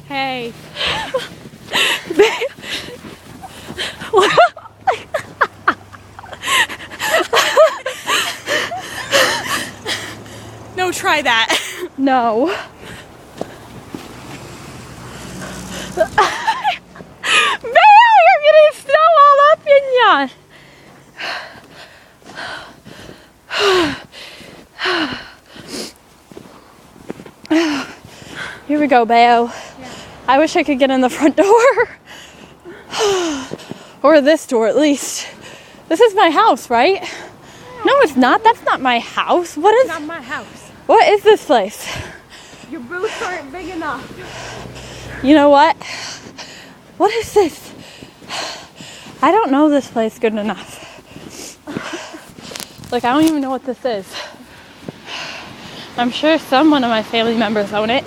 Hey. No, try that. No. Bayo, you're getting snow all up in ya. Here we go, Bayo. Yeah. I wish I could get in the front door. Or this door, at least. This is my house, right? No, it's not. That's not my house. What is... Not my house. What is this place? Your boots aren't big enough. You know what? What is this? I don't know this place good enough. Like, I don't even know what this is. I'm sure one of my family members own it.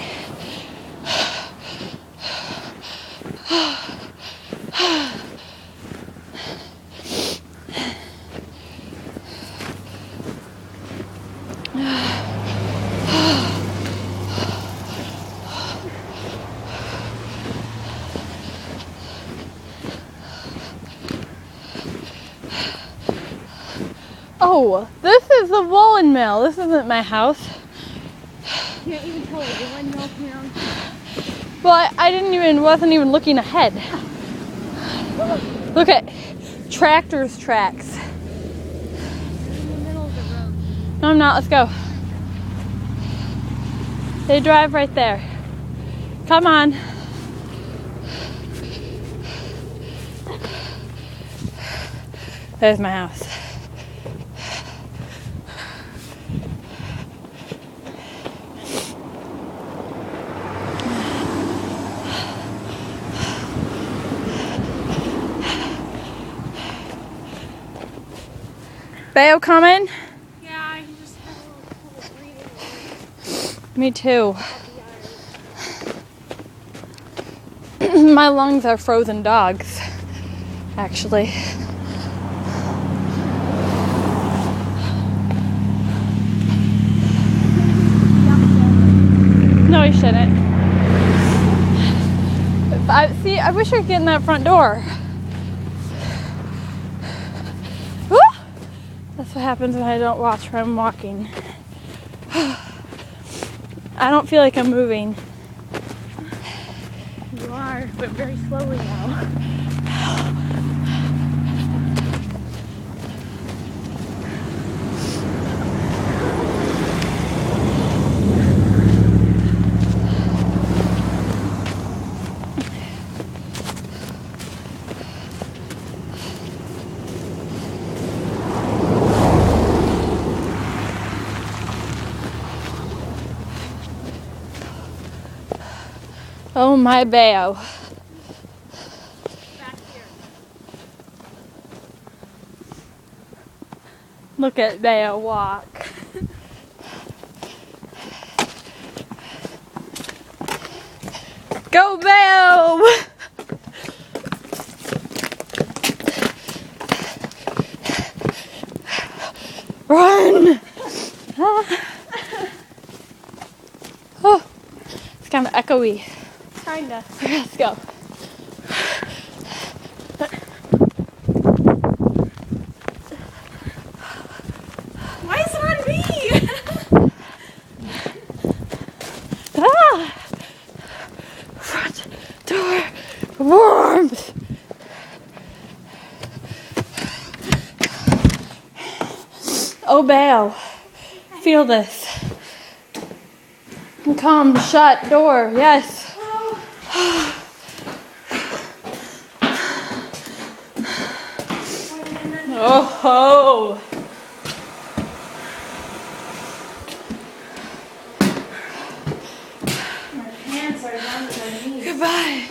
Oh, this is the woolen mill. This isn't my house. Can't even tell it. You're running off your own. But I wasn't even looking ahead. Look at tractors tracks. In the middle of the road. No, I'm not. Let's go. They drive right there. Come on. There's my house. Bayo coming? Yeah, I can just have a little breathing. Me too. My lungs are frozen dogs, actually. No, you shouldn't. I wish I could get in that front door. Woo! That's what happens when I don't watch where I'm walking. I don't feel like I'm moving. You are, but very slowly now. Oh my Bayo. Back here. Look at Bayo walk. Go Bayo! Run! Oh, it's kind of echoey. Kinda. Let's go. Why is it on me? Ah! Front door warmth. Oh, Bayo, feel this. Come, shut door. Yes. Oh ho! My pants are down to my knees. Goodbye.